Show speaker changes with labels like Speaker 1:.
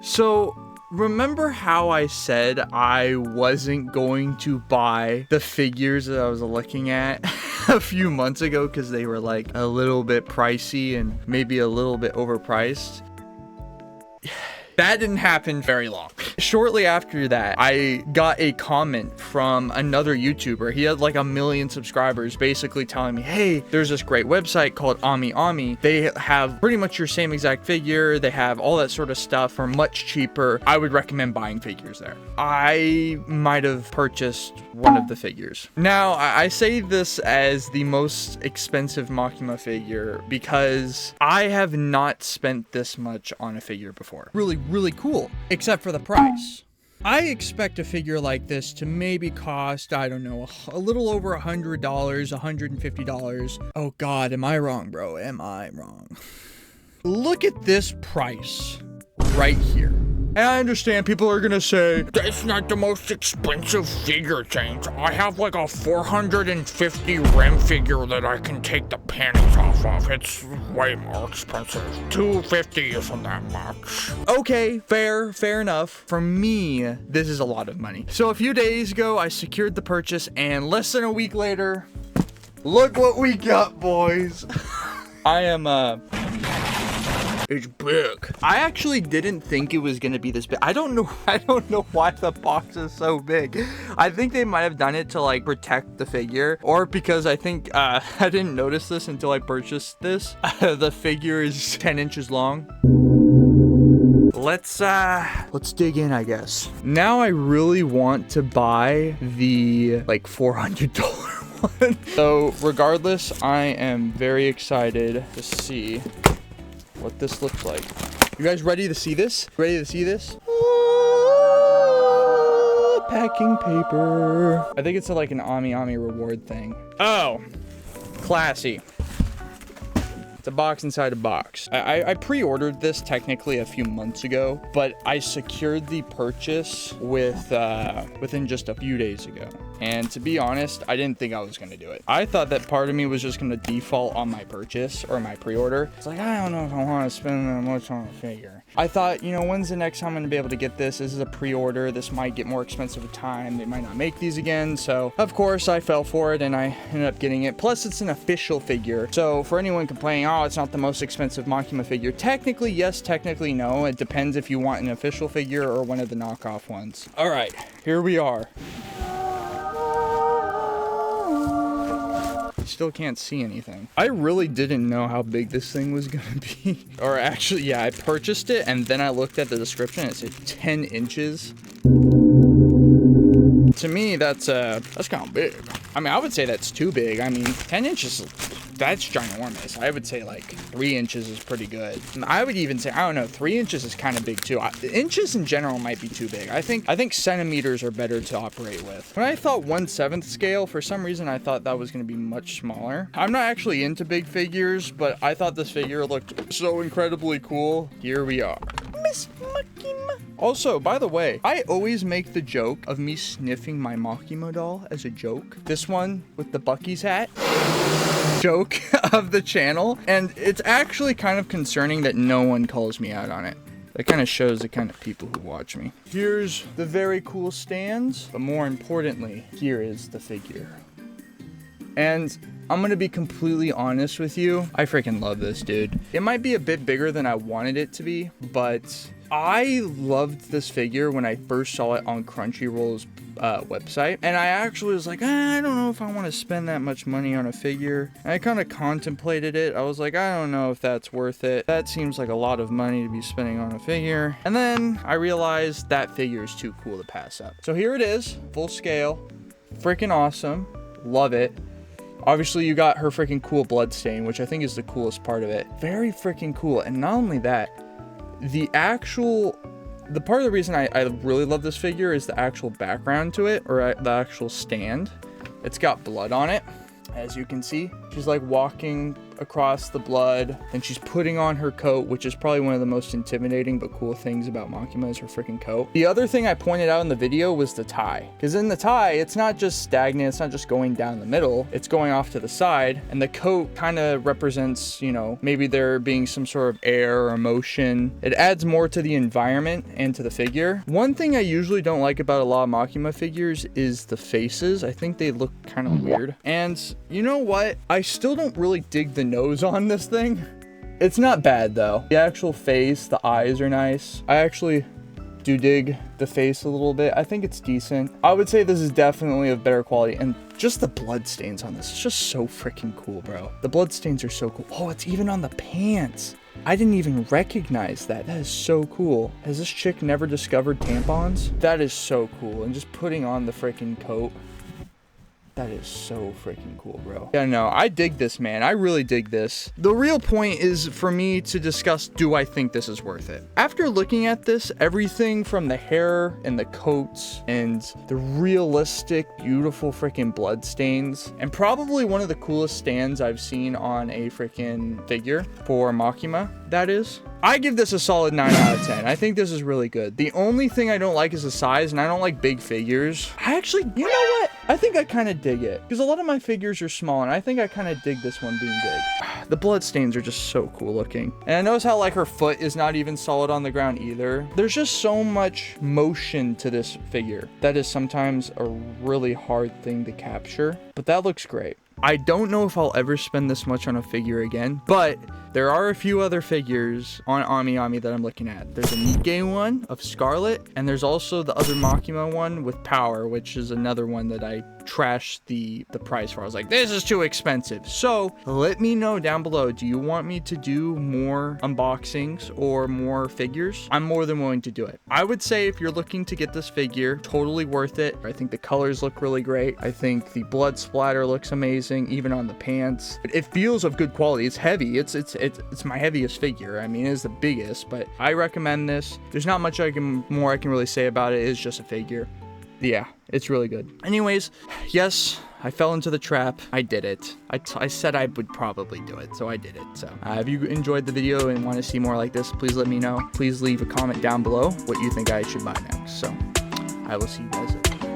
Speaker 1: So, remember how I said I wasn't going to buy the figures that I was looking at a few months ago because they were like a little bit pricey and maybe a little bit overpriced? That didn't happen very long. Shortly after that, I got a comment from another YouTuber. He had like 1 million subscribers, basically telling me, hey, there's this great website called Ami. They have pretty much your same exact figure. They have all that sort of stuff for much cheaper. I would recommend buying figures there. I might have purchased one of the figures. Now, I say this as the most expensive Makima figure because I have not spent this much on a figure before. Really cool, except for the price. I expect a figure like this to maybe cost, I don't know, a little over $100, $150. Oh God, am I wrong, bro? Am I wrong? Look at this price right here. And I understand people are gonna say, that's not the most expensive figure, James. I have like a 450 rem figure that I can take the panties off of. It's way more expensive. 250 isn't that much. Okay, fair enough. For me, this is a lot of money. So a few days ago, I secured the purchase, and less than a week later, look what we got, boys. I am, It's big. I actually didn't think it was gonna be this big. I don't know why the box is so big. I think they might have done it to like protect the figure, or because I think I didn't notice this until I purchased this. The figure is 10 inches long. Let's dig in, I guess. Now I really want to buy the like $400 one. So regardless, I am very excited to see what this looks like. You guys ready to see this? Ready to see this? Packing paper. I think it's like an Ami reward thing. Oh, classy. It's a box inside a box. I pre-ordered this technically a few months ago, but I secured the purchase within just a few days ago. And to be honest, I didn't think I was gonna do it. I thought that part of me was just gonna default on my purchase or my pre-order. It's like, I don't know if I wanna spend that much on a figure. I thought, you know, when's the next time I'm gonna be able to get this? This is a pre-order. This might get more expensive with time. They might not make these again. So of course I fell for it and I ended up getting it. Plus it's an official figure. So for anyone complaining, oh, it's not the most expensive Makima figure. Technically, yes, technically, no. It depends if you want an official figure or one of the knockoff ones. All right, here we are. Still can't see anything. I really didn't know how big this thing was gonna be. Or actually, yeah, I purchased it and then I looked at the description and it said 10 inches. To me, that's kind of big. I mean, I would say that's too big. I mean, 10 inches, that's ginormous. I would say like 3 inches is pretty good. I would even say, I don't know, 3 inches is kind of big too. Inches in general might be too big. I think centimeters are better to operate with. When I thought 1/7 scale, for some reason, I thought that was going to be much smaller. I'm not actually into big figures, but I thought this figure looked so incredibly cool. Here we are. Miss Makima. Also, by the way, I always make the joke of me sniffing my Makima doll as a joke. This one with the Buc-ee's hat. Joke of the channel. And it's actually kind of concerning that no one calls me out on it. That kind of shows the kind of people who watch me. Here's the very cool stands, but more importantly, here is the figure. And I'm gonna be completely honest with you, I freaking love this dude. It might be a bit bigger than I wanted it to be, but I loved this figure when I first saw it on Crunchyroll's website, and I actually was like, I don't know if I want to spend that much money on a figure. And I kind of contemplated it. I was like, I don't know if that's worth it. That seems like a lot of money to be spending on a figure. And then I realized that figure is too cool to pass up. So here it is, full scale, freaking awesome, love it. Obviously, you got her freaking cool blood stain, which I think is the coolest part of it. Very freaking cool. And not only that, the part of the reason I really love this figure is the actual background to it, or the actual stand. It's got blood on it, as you can see. She's like walking across the blood. Then she's putting on her coat, which is probably one of the most intimidating but cool things about Makima is her freaking coat. The other thing I pointed out in the video was the tie. Because in the tie, it's not just stagnant, it's not just going down the middle, it's going off to the side. And the coat kind of represents, you know, maybe there being some sort of air or motion. It adds more to the environment and to the figure. One thing I usually don't like about a lot of Makima figures is the faces. I think they look kind of weird. And you know what? I still don't really dig the nose on this thing. It's not bad though. The actual face, the eyes are nice. I actually do dig the face a little bit. I think it's decent. I would say this is definitely of better quality, and just the blood stains on this, it's just so freaking cool, bro. The blood stains are so cool. Oh, it's even on the pants. I didn't even recognize that. That is so cool. Has this chick never discovered tampons? That is so cool. And just putting on the freaking coat. That is so freaking cool, bro. Yeah, no, I dig this, man. I really dig this. The real point is for me to discuss, do I think this is worth it? After looking at this, everything from the hair and the coats and the realistic, beautiful freaking blood stains, and probably one of the coolest stands I've seen on a freaking figure for Makima, that is. I give this a solid 9 out of 10. I think this is really good. The only thing I don't like is the size, and I don't like big figures. I actually, you know what? I think I kind of dig it. Because a lot of my figures are small, and I think I kind of dig this one being big. The blood stains are just so cool looking. And I notice how like her foot is not even solid on the ground either. There's just so much motion to this figure. That is sometimes a really hard thing to capture, but that looks great. I don't know if I'll ever spend this much on a figure again, but there are a few other figures on AmiAmi that I'm looking at. There's a Nikkei one of Scarlet, and there's also the other Makima one with Power, which is another one that I trashed the price for. I was like, this is too expensive. So let me know down below, do you want me to do more unboxings or more figures? I'm more than willing to do it. I would say if you're looking to get this figure, totally worth it. I think the colors look really great. I think the blood splatter looks amazing, even on the pants. It feels of good quality. It's heavy. It's my heaviest figure. I mean, it is the biggest, but I recommend this. There's not much more I can really say about it. It's just a figure. Yeah, it's really good. Anyways, yes, I fell into the trap. I did it. I said I would probably do it, so I did it. So if you enjoyed the video and want to see more like this, please let me know. Please leave a comment down below what you think I should buy next. So I will see you guys later.